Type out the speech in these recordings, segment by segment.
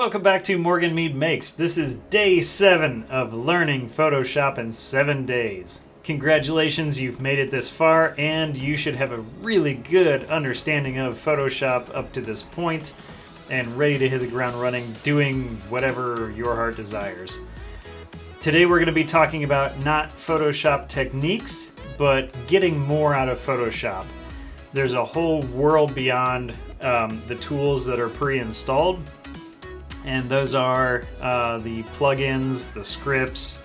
Welcome back to Morgan Mead Makes. This is day 7 of learning Photoshop in 7 days. Congratulations, you've made it this far, and you should have a really good understanding of Photoshop up to this point and ready to hit the ground running, doing whatever your heart desires. Today we're going to be talking about not Photoshop techniques, but getting more out of Photoshop. There's a whole world beyond the tools that are pre-installed, and those are the plugins, the scripts,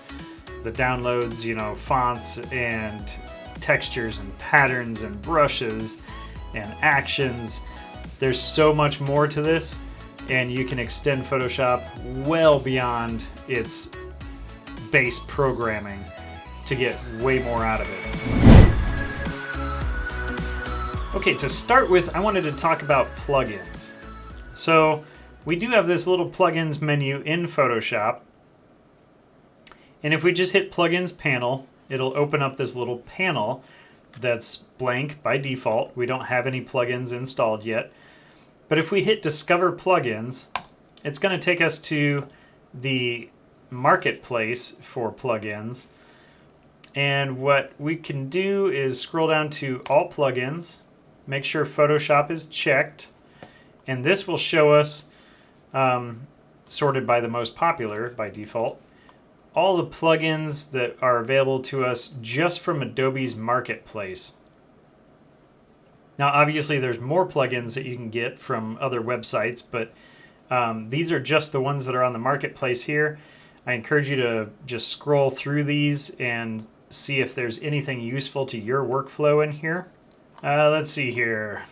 the downloads, fonts and textures and patterns and brushes and actions. There's so much more to this, and you can extend Photoshop well beyond its base programming to get way more out of it. Okay, to start with, I wanted to talk about plugins. So we do have this little plugins menu in Photoshop, and if we just hit plugins panel, it'll open up this little panel that's blank by default. We don't have any plugins installed yet. But if we hit discover plugins, it's going to take us to the marketplace for plugins. And what we can do is scroll down to all plugins, make sure Photoshop is checked, and this will show us sorted by the most popular by default, all the plugins that are available to us just from Adobe's marketplace. Now obviously there's more plugins that you can get from other websites, but these are just the ones that are on the marketplace here. I encourage you to just scroll through these and see if there's anything useful to your workflow in here. Let's see here.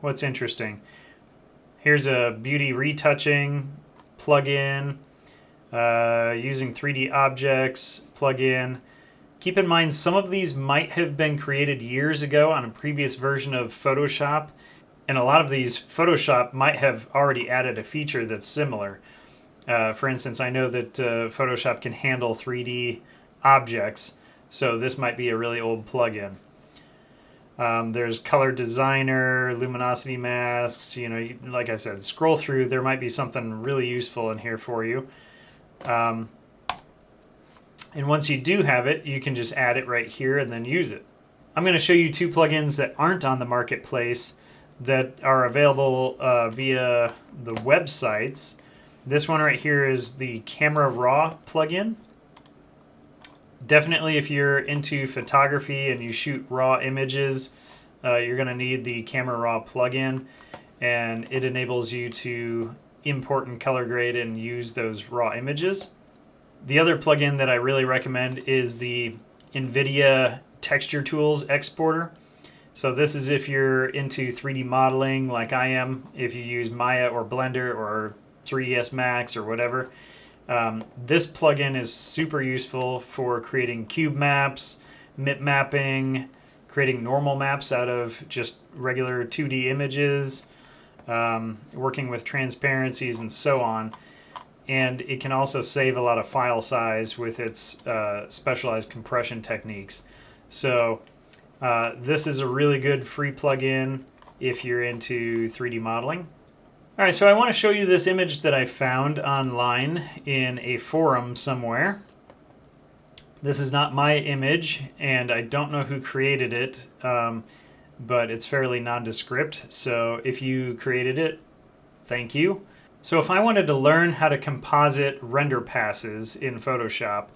What's interesting? Here's a beauty retouching plugin, using 3D objects plugin. Keep in mind, some of these might have been created years ago on a previous version of Photoshop, and a lot of these Photoshop might have already added a feature that's similar. For instance, I know that Photoshop can handle 3D objects, so this might be a really old plugin. There's color designer, luminosity masks, like I said, scroll through. There might be something really useful in here for you. And once you do have it, you can just add it right here and then use it. I'm going to show you 2 plugins that aren't on the marketplace that are available via the websites. This one right here is the Camera Raw plugin. Definitely if you're into photography and you shoot raw images, you're going to need the Camera Raw plugin, and it enables you to import and color grade and use those raw images. The other plugin that I really recommend is the NVIDIA Texture Tools exporter. So this is if you're into 3D modeling like I am, if you use Maya or Blender or 3ds Max or whatever. This plugin is super useful for creating cube maps, MIP mapping, creating normal maps out of just regular 2D images, working with transparencies and so on. And it can also save a lot of file size with its specialized compression techniques. So this is a really good free plugin if you're into 3D modeling. All right, so I want to show you this image that I found online in a forum somewhere. This is not my image, and I don't know who created it, but it's fairly nondescript. So if you created it, thank you. So if I wanted to learn how to composite render passes in Photoshop,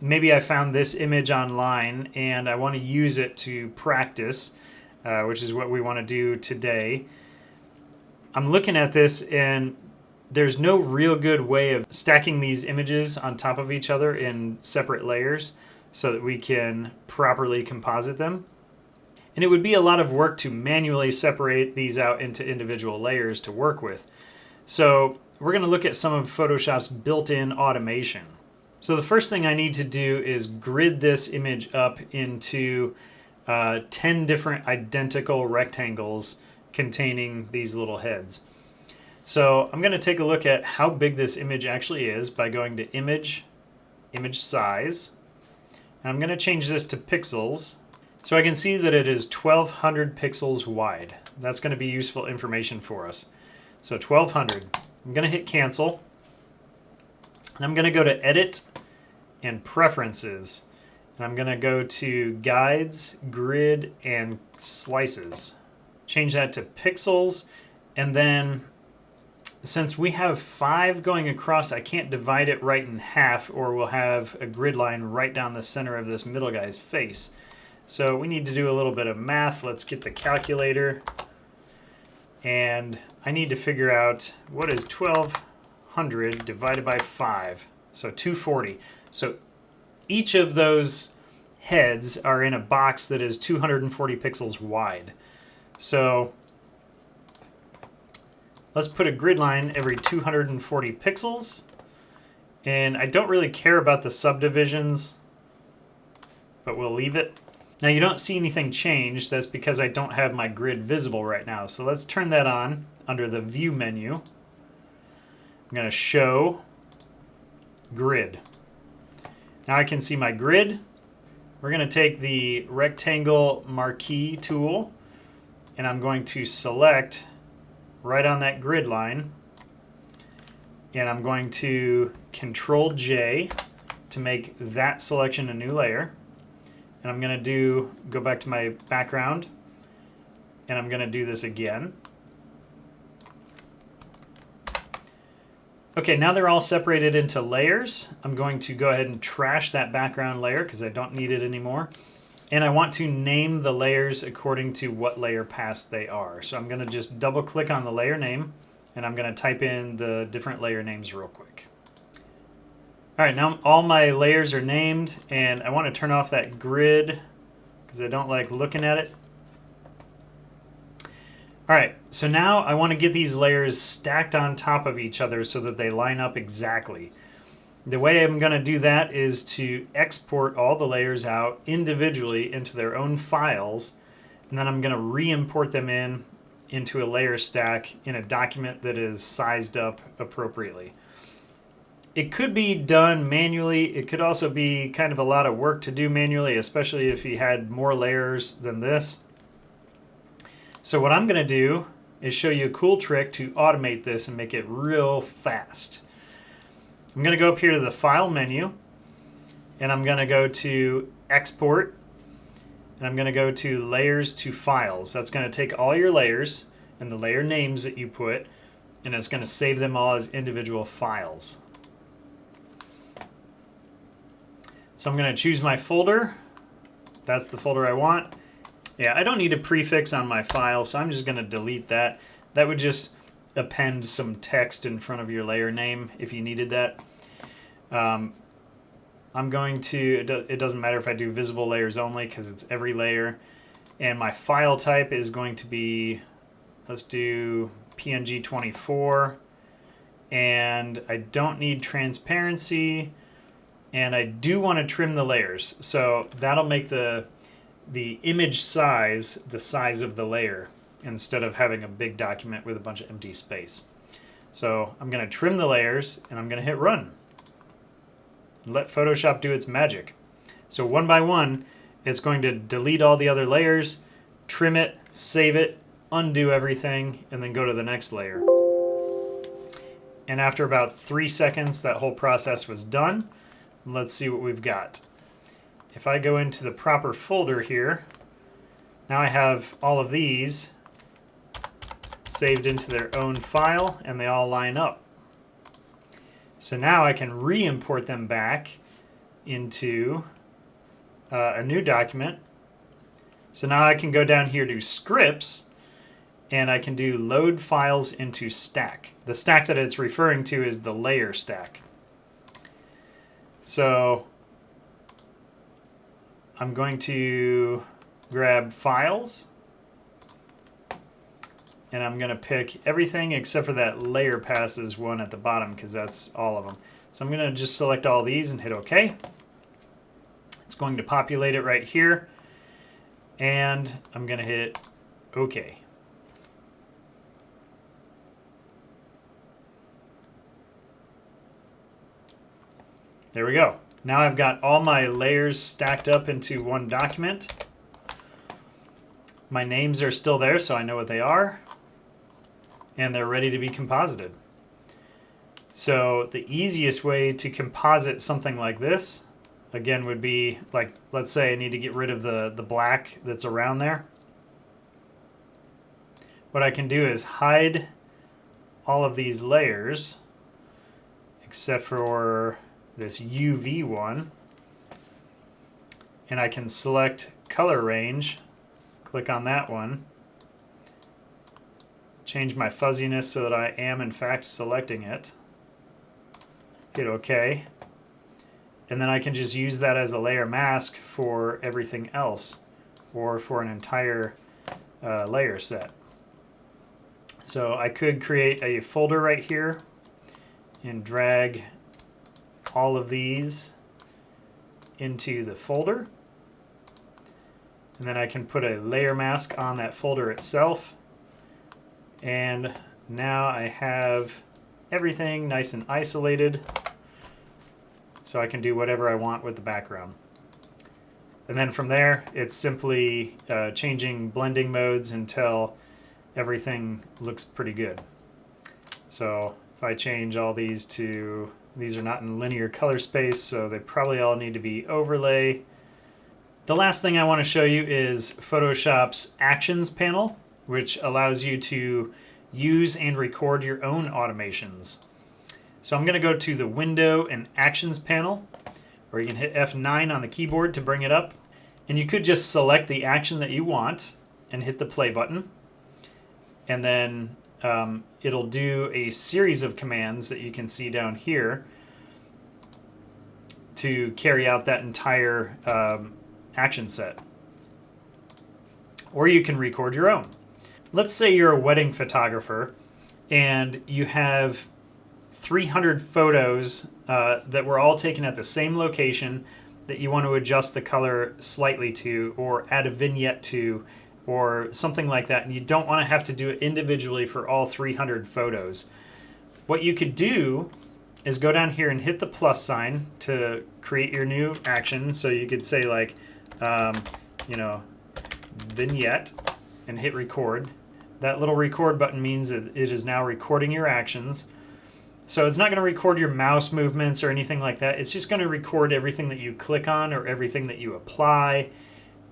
maybe I found this image online and I want to use it to practice, which is what we want to do today. I'm looking at this and there's no real good way of stacking these images on top of each other in separate layers so that we can properly composite them. And it would be a lot of work to manually separate these out into individual layers to work with. So we're going to look at some of Photoshop's built-in automation. So the first thing I need to do is grid this image up into 10 different identical rectangles containing these little heads. So I'm going to take a look at how big this image actually is by going to Image, Image Size. And I'm going to change this to pixels. So I can see that it is 1200 pixels wide. That's going to be useful information for us. So 1200. I'm going to hit cancel. And I'm going to go to Edit and Preferences. And I'm going to go to Guides, Grid, and Slices. Change that to Pixels. And then, since we have 5 going across, I can't divide it right in half, or we'll have a grid line right down the center of this middle guy's face. So we need to do a little bit of math. Let's get the calculator. And I need to figure out what is 1200 divided by 5. So 240. So each of those heads are in a box that is 240 pixels wide. So let's put a grid line every 240 pixels. And I don't really care about the subdivisions, but we'll leave it. Now you don't see anything change. That's because I don't have my grid visible right now. So let's turn that on under the View menu. I'm going to Show Grid. Now I can see my grid. We're going to take the rectangle marquee tool, and I'm going to select right on that grid line, and I'm going to Control J to make that selection a new layer. And I'm going to go back to my background, and I'm going to do this again. Okay, now they're all separated into layers. I'm going to go ahead and trash that background layer because I don't need it anymore. And I want to name the layers according to what layer pass they are. So I'm going to just double click on the layer name, and I'm going to type in the different layer names real quick. All right, now all my layers are named, and I want to turn off that grid because I don't like looking at it. All right, so now I want to get these layers stacked on top of each other so that they line up exactly. The way I'm going to do that is to export all the layers out individually into their own files, and then I'm going to re-import them into a layer stack in a document that is sized up appropriately. It could be done manually. It could also be kind of a lot of work to do manually, especially if you had more layers than this. So what I'm going to do is show you a cool trick to automate this and make it real fast. I'm going to go up here to the File menu, and I'm going to go to Export, and I'm going to go to Layers to Files. That's going to take all your layers and the layer names that you put, and it's going to save them all as individual files. So I'm going to choose my folder. That's the folder I want. Yeah, I don't need a prefix on my file, so I'm just going to delete that. That would just append some text in front of your layer name if you needed that. I'm going to, it doesn't matter if I do visible layers only because it's every layer. And my file type is going to be, let's do PNG 24. And I don't need transparency. And I do want to trim the layers. So that'll make the image size the size of the layer instead of having a big document with a bunch of empty space. So I'm going to trim the layers, and I'm going to hit Run. And let Photoshop do its magic. So one by one, it's going to delete all the other layers, trim it, save it, undo everything, and then go to the next layer. And after about 3 seconds, that whole process was done. Let's see what we've got. If I go into the proper folder here, now I have all of these saved into their own file, and they all line up. So now I can re-import them back into a new document. So now I can go down here to Scripts, and I can do Load Files into Stack. The stack that it's referring to is the layer stack. So I'm going to grab Files, and I'm going to pick everything except for that layer passes one at the bottom because that's all of them. So I'm going to just select all these and hit OK. It's going to populate it right here, and I'm going to hit OK. There we go. Now I've got all my layers stacked up into one document. My names are still there, so I know what they are. And they're ready to be composited. So the easiest way to composite something like this, again, would be like, let's say I need to get rid of the black that's around there. What I can do is hide all of these layers except for this UV one, and I can select color range, click on that one, change my fuzziness so that I am in fact selecting it, hit OK, and then I can just use that as a layer mask for everything else, or for an entire layer set. So I could create a folder right here and drag all of these into the folder, and then I can put a layer mask on that folder itself, and now I have everything nice and isolated, so I can do whatever I want with the background. And then from there, it's simply changing blending modes until everything looks pretty good. So if I change all these to, these are not in linear color space, so they probably all need to be overlay. The last thing I want to show you is Photoshop's Actions panel, which allows you to use and record your own automations. So I'm going to go to the Window and Actions panel, or you can hit F9 on the keyboard to bring it up. And you could just select the action that you want and hit the play button. And then it'll do a series of commands that you can see down here to carry out that entire action set. Or you can record your own. Let's say you're a wedding photographer and you have 300 photos that were all taken at the same location that you want to adjust the color slightly to, or add a vignette to, or something like that, and you don't want to have to do it individually for all 300 photos. What you could do is go down here and hit the plus sign to create your new action. So you could say like, you know, vignette, and hit record. That little record button means that it is now recording your actions. So it's not going to record your mouse movements or anything like that. It's just going to record everything that you click on or everything that you apply.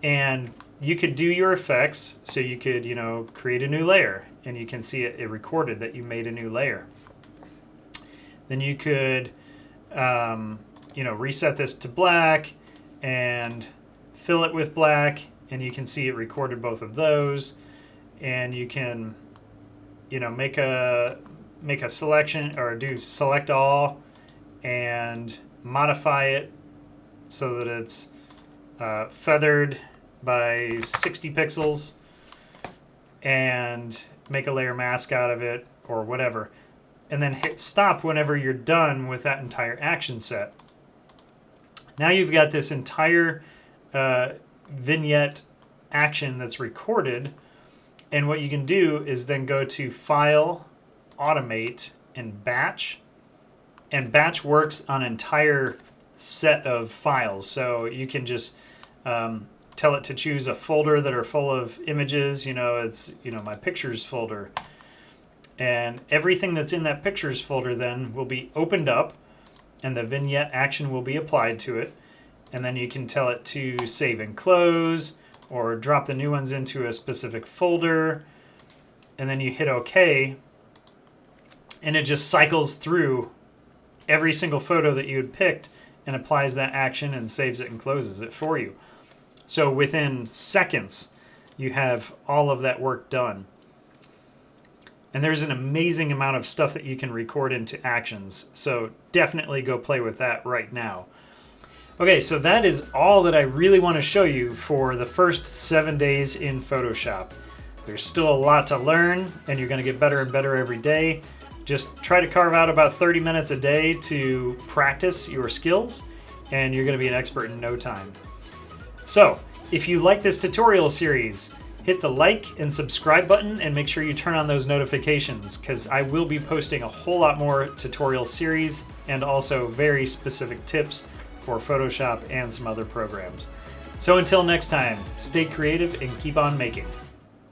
And you could do your effects. So you could, you know, create a new layer, and you can see it recorded that you made a new layer. Then you could, you know, reset this to black and fill it with black, and you can see it recorded both of those. And you can, you know, make a selection, or do select all and modify it so that it's feathered by 60 pixels, and make a layer mask out of it or whatever, and then hit stop whenever you're done with that entire action set. Now you've got this entire vignette action that's recorded, and what you can do is then go to File, Automate, and Batch. And Batch works on an entire set of files, so you can just tell it to choose a folder that are full of images. You know, it's, you know, my pictures folder, and everything that's in that pictures folder then will be opened up, and the vignette action will be applied to it. And then you can tell it to save and close, or drop the new ones into a specific folder, and then you hit OK, and it just cycles through every single photo that you had picked and applies that action and saves it and closes it for you. So within seconds, you have all of that work done. And there's an amazing amount of stuff that you can record into actions, so definitely go play with that right now. Okay, so that is all that I really want to show you for the first 7 days in Photoshop. There's still a lot to learn, and you're going to get better and better every day. Just try to carve out about 30 minutes a day to practice your skills, and you're going to be an expert in no time. So, if you like this tutorial series, hit the like and subscribe button, and make sure you turn on those notifications, because I will be posting a whole lot more tutorial series and also very specific tips for Photoshop and some other programs. So until next time, stay creative and keep on making.